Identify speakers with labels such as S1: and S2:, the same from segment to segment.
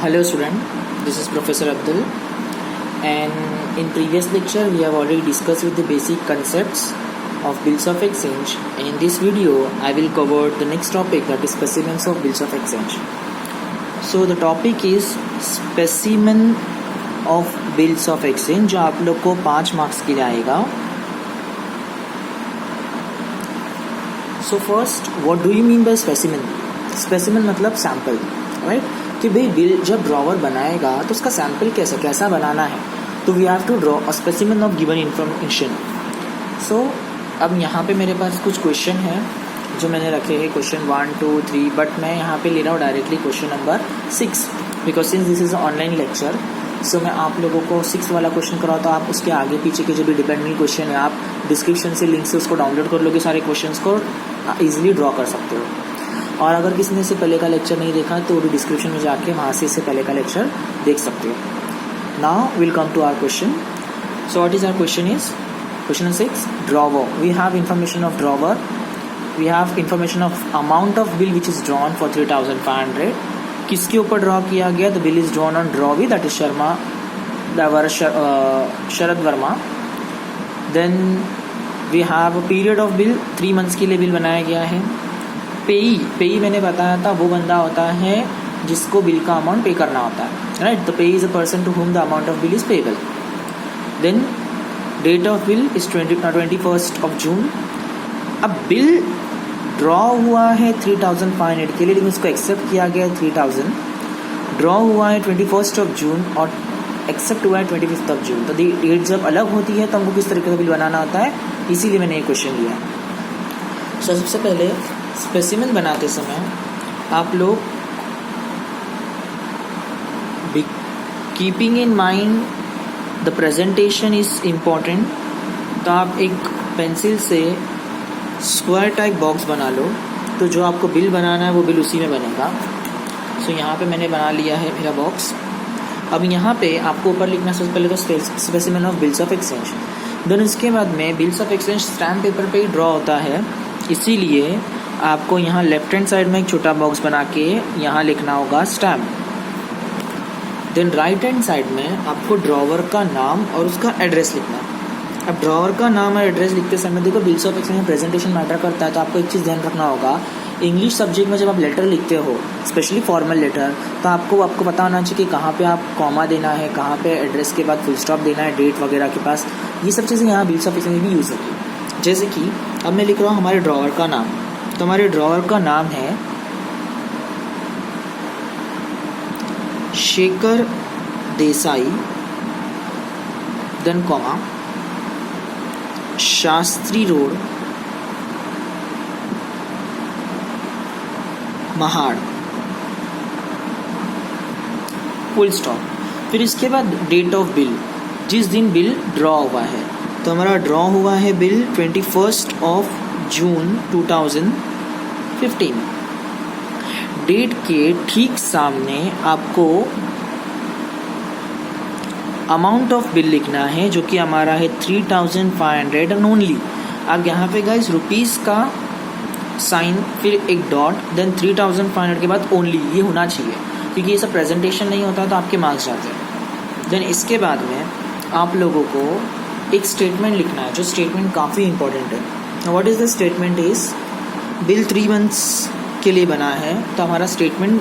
S1: Hello student, this is Professor Abdul, and in previous lecture we have already discussed with the basic concepts of bills of exchange, and in this video I will cover the next topic, that is specimens of bills of exchange. So the topic is specimen of bills of exchange, जो आप लोग को 5 marks के लिए आएगा. So first, what do you mean by specimen? Specimen मतलब sample, right? कि भाई बिल जब ड्रॉवर बनाएगा तो उसका सैम्पल कैसा बनाना है, तो we have to draw a specimen of given information. So अब यहाँ पे मेरे पास कुछ क्वेश्चन है जो मैंने रखे हैं, क्वेश्चन 1, 2, 3, बट मैं यहाँ पे ले रहा हूँ directly question number 6, because since this is online lecture. So मैं आप लोगों को 6 वाला क्वेश्चन कराता तो आप उसके आगे पीछे के जो भी डिपेंडेंट क्वेश्चन है आप डिस्क्रिप्शन से लिंक से उसको डाउनलोड कर लोगे, सारे क्वेश्चन को ईजिली ड्रॉ कर सकते हो. और अगर किसी ने इससे पहले का लेक्चर नहीं देखा तो भी डिस्क्रिप्शन में जाके वहाँ से इससे पहले का लेक्चर देख सकते हो. Now will come to our question. So what is our question is question 6, drawer. We have information of drawer. We have information of amount of bill which is drawn for 3500. किसके ऊपर draw किया गया? The bill is drawn on drawee, that is Sharad Verma. Then we have a period of bill, 3 months के लिए bill बनाया गया है. पेई मैंने बताया था वो बंदा होता है जिसको बिल का अमाउंट पे करना होता है, right? The payee is a person to whom the amount of bill is payable. Then date of bill is 21st of June. अब बिल ड्रॉ हुआ है 3500 के लिए, लेकिन उसको एक्सेप्ट किया गया है 3000. ड्रॉ हुआ है 21st of June और एक्सेप्ट हुआ है 25th of June. तो डेट जब अलग होती है तो हमको किस तरीके का बिल बनाना होता है, इसीलिए मैंने ये क्वेश्चन लिया है. सो सबसे पहले स्पेसिमेन बनाते समय आप लोग keeping in mind the presentation is important. तो आप एक पेंसिल से स्क्वायर टाइप बॉक्स बना लो, तो जो आपको बिल बनाना है वो बिल उसी में बनेगा. सो यहाँ पे मैंने बना लिया है मेरा बॉक्स. अब यहाँ पे आपको ऊपर लिखना सबसे पहले तो specimen of bills of exchange. Then इसके बाद में bills of exchange stamp paper पे ही ड्रॉ होता है, इसीलिए आपको यहाँ लेफ्ट हैंड साइड में एक छोटा बॉक्स बना के यहाँ लिखना होगा stamp. Then right hand side में आपको ड्रॉवर का नाम और उसका एड्रेस लिखना. अब ड्रॉवर का नाम और एड्रेस लिखते समय देखो बिल्स ऑफ एक्सचेंज में प्रेजेंटेशन मैटर करता है, तो आपको एक चीज़ ध्यान रखना होगा. इंग्लिश सब्जेक्ट में जब आप लेटर लिखते हो, स्पेशली फॉर्मल लेटर, तो आपको पता होना चाहिए कि कहाँ पे आप कॉमा देना है, कहाँ पे एड्रेस के बाद फुल स्टॉप देना है, डेट वगैरह के पास. ये सब चीज़ें यहाँ बिल्स ऑफ एक्सचेंज में भी यूज़ होती है. जैसे कि अब मैं लिख रहा हूँ हमारे ड्रॉवर का नाम, तो हमारे ड्रॉवर का नाम है Shekhar Desai, then comma Shastri road, Mahad, full stop. फिर इसके बाद डेट ऑफ बिल, जिस दिन बिल ड्रॉ हुआ है. तो हमारा ड्रॉ हुआ है bill 21st of June 2015. Date के ठीक सामने आपको अमाउंट ऑफ बिल लिखना है, जो कि हमारा है 3500 एंड ओनली. अब यहाँ पे गाइस रुपीज़ का साइन, फिर एक डॉट, देन 3500 के बाद ओनली, ये होना चाहिए, क्योंकि ये सब प्रेजेंटेशन नहीं होता तो आपके मार्क्स जाते हैं. देन इसके बाद में आप लोगों को एक स्टेटमेंट लिखना है, जो स्टेटमेंट काफ़ी इंपॉर्टेंट है. What is the statement is, bill 3 months के लिए बना है, तो हमारा स्टेटमेंट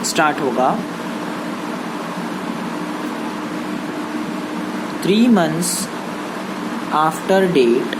S1: स्टार्ट होगा 3 months after date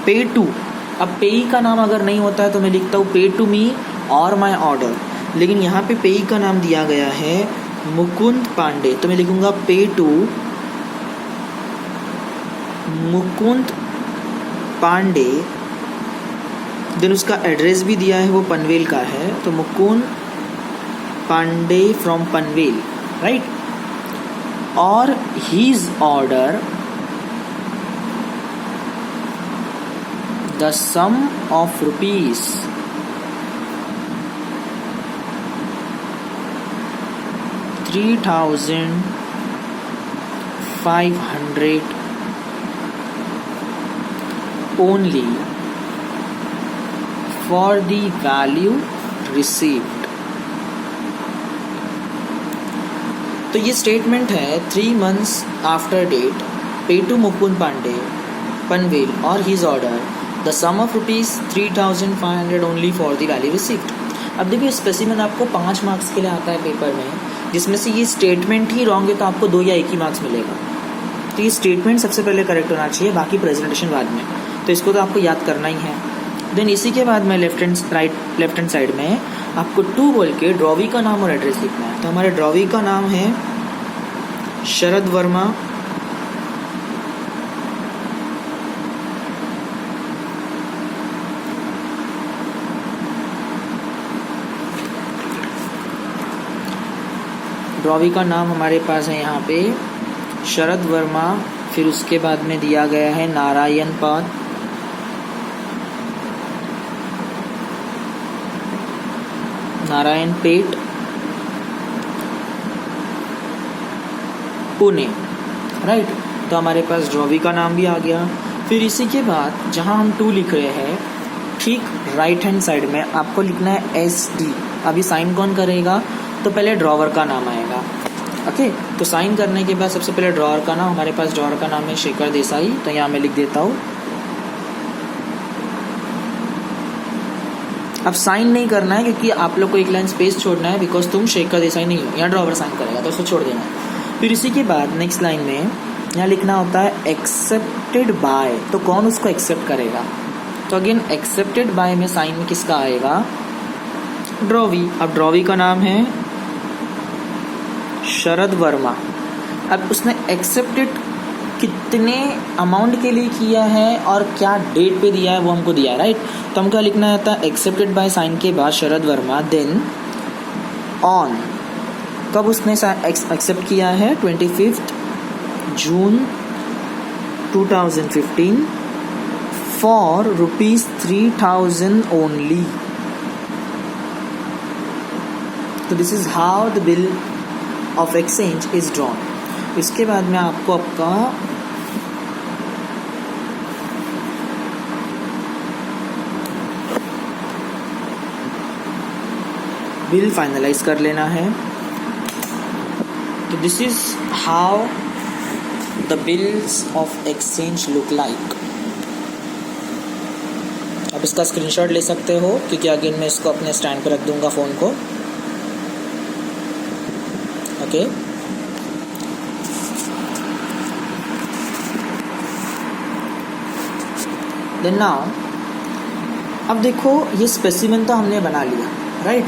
S1: pay to. अब पेई का नाम अगर नहीं होता है तो मैं लिखता हूँ पे टू मी और माई ऑर्डर, लेकिन यहाँ पे पेई का नाम दिया गया है मुकुंद पांडे, तो मैं लिखूँगा pay to Mukund Pandey. Then उसका एड्रेस भी दिया है, वो पनवेल का है, तो मुकुंद पांडे फ्रॉम पनवेल, राइट? और his order, the sum of rupees 3500 only for the value received. तो ये स्टेटमेंट है 3 months after date pay to Mukund Pandey Panvel और his order the sum of ₹3,500 only for the value received. अब देखिए स्पेसिमेन आपको 5 मार्क्स के लिए आता है पेपर में, जिसमें से ये स्टेटमेंट ही रॉन्ग है तो आपको 2 या 1 ही मार्क्स मिलेगा। तो ये स्टेटमेंट सबसे पहले करेक्ट होना चाहिए, बाकी प्रेजेंटेशन बाद में, तो इसको तो आपको याद करना ही है। देन इसी के बाद में लेफ्ट हैंड साइड में आपको 2 बोल के ड्रॉवी का नाम और एड्रेस लिखना है। तो हमारे ड्रॉवी का नाम है शरद वर्मा, ड्रॉवी का नाम हमारे पास है यहाँ पे शरद वर्मा, फिर उसके बाद में दिया गया है नारायण पाद, नारायण पेट, पुणे, राइट। तो हमारे पास ड्रॉवी का नाम भी आ गया। फिर इसी के बाद जहाँ हम 2 लिख रहे हैं, ठीक राइट हैंड साइड में आपको लिखना है SD। अभी साइन कौन करेगा? तो पहले ड्रॉवर का नाम आएगा, ओके। तो साइन करने के बाद सबसे पहले ड्रॉवर का नाम, हमारे पास ड्रॉवर का नाम है शेखर देसाई, तो यहाँ मैं लिख देता हूँ। अब साइन नहीं करना है क्योंकि आप लोग को एक लाइन स्पेस छोड़ना है, बिकॉज तुम शेखर देसाई नहीं हो, यहाँ ड्रॉवर साइन करेगा तो उसको छोड़ देना है। फिर इसी के बाद नेक्स्ट लाइन में यहाँ लिखना होता है एक्सेप्टेड बाय, तो कौन उसको एक्सेप्ट करेगा? तो अगेन एक्सेप्टेड बाय में साइन में किसका आएगा? ड्रॉवी। अब ड्रॉवी का नाम है शरद वर्मा। अब उसने एक्सेप्टेड कितने अमाउंट के लिए किया है और क्या डेट पे दिया है वो हमको दिया है, राइट। तो हमको लिखना है था एक्सेप्टेड बाय साइन के बाद शरद वर्मा, देन ऑन, कब उसने एक्सेप्ट किया है? 25 जून 2015 फॉर ₹3,000 ओनली। तो this is how the bill of exchange is drawn. इसके बाद में आपको आपका बिल फाइनलाइज कर लेना है। तो this is how the bills of exchange look like. आप इसका स्क्रीनशॉट ले सकते हो क्योंकि अगेन मैं इसको अपने स्टैंड पर रख दूंगा फ़ोन को, ओके। देन नाउ अब देखो ये स्पेसिमेन तो हमने बना लिया, राइट।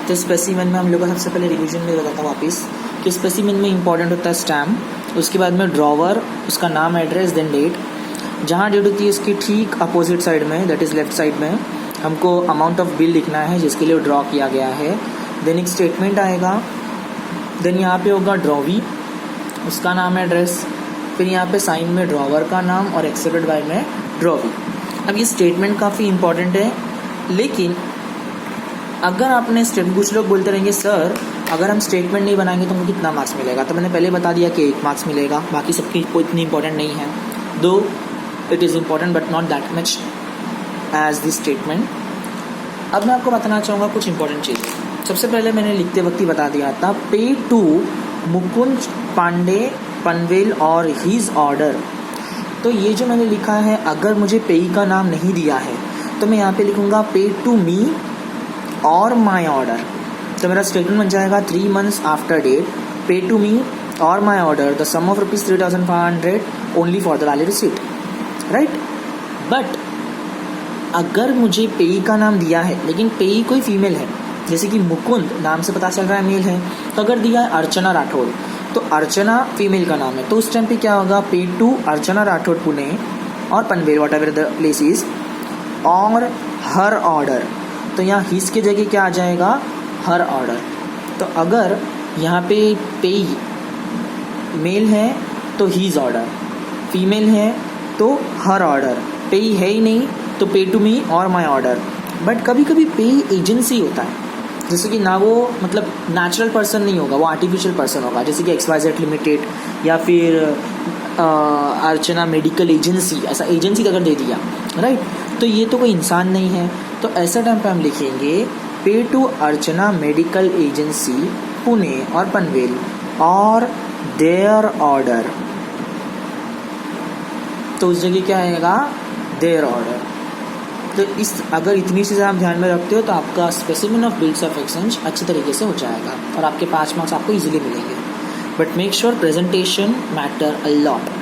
S1: तो स्पेसिमेन में हम लोग को सबसे पहले रिवीजन में बताता हूँ वापस कि स्पेसिमेन में इंपॉर्टेंट होता है स्टैम्प, उसके बाद में ड्रॉवर, उसका नाम, एड्रेस, देन डेट। जहाँ डेट होती है इसकी ठीक अपोजिट साइड में, दैट इज़ लेफ्ट साइड में, हमको अमाउंट ऑफ बिल लिखना है जिसके लिए ड्रॉ किया गया है। देन एक स्टेटमेंट आएगा, देन यहाँ पे होगा ड्रॉवी, उसका नाम, एड्रेस, फिर यहाँ पे साइन में ड्रॉवर का नाम और एक्सेप्टेड बाय में ड्रॉवी। अब ये स्टेटमेंट काफ़ी इंपॉर्टेंट है, लेकिन अगर आपने स्टेटमेंट, कुछ लोग बोलते रहेंगे सर अगर हम स्टेटमेंट नहीं बनाएंगे तो हमको कितना मार्क्स मिलेगा? तो मैंने पहले बता दिया कि 1 मार्क्स मिलेगा, बाकी सबकी कोई इतनी इंपॉर्टेंट नहीं है, though it is important but not that much as this statement. अब मैं आपको बताना चाहूँगा कुछ इंपॉर्टेंट चीज़ें। सबसे पहले मैंने लिखते वक्त ही बता दिया था, पे टू मुकुंद पांडे पनवेल और हीज ऑर्डर। तो ये जो मैंने लिखा है, अगर मुझे पेई का नाम नहीं दिया है तो मैं यहाँ पे लिखूँगा पे टू मी और माई ऑर्डर। तो मेरा स्टेटमेंट बन जाएगा 3 months after date pay to me और my order the sum of ₹3,500 only for the value received, right. But अगर मुझे पेई का नाम दिया है लेकिन पेई कोई फीमेल है, जैसे कि मुकुंद नाम से पता चल रहा है मेल है, तो अगर दिया है अर्चना राठौड़ तो अर्चना फीमेल का नाम है, तो उस टाइम पे क्या होगा? पे टू अर्चना राठौड़ पुणे और Panvel what ever the place is और हर ऑर्डर। तो यहाँ हिस की जगह क्या आ जाएगा? हर ऑर्डर। तो अगर यहाँ पे पेई मेल है तो हीज ऑर्डर, फीमेल है तो हर ऑर्डर, पेई है ही नहीं तो पे टू मी और माई ऑर्डर। बट कभी कभी पेई एजेंसी होता है, जैसे कि ना वो मतलब नेचुरल पर्सन नहीं होगा, वो आर्टिफिशियल पर्सन होगा, जैसे कि XYZ लिमिटेड या फिर अर्चना मेडिकल एजेंसी, ऐसा एजेंसी अगर दे दिया, राइट। तो ये तो कोई इंसान नहीं है, तो ऐसा टाइम पे हम लिखेंगे pay to Archana medical agency Pune और पनवेल और देयर ऑर्डर, तो उस जगह क्या आएगा, देयर ऑर्डर। तो इस अगर इतनी चीज़ें आप ध्यान में रखते हो तो आपका specimen of builds of exchange अच्छी तरीके से हो जाएगा और आपके 5 मार्क्स आपको इजीली मिलेंगे। But make sure presentation matter a lot.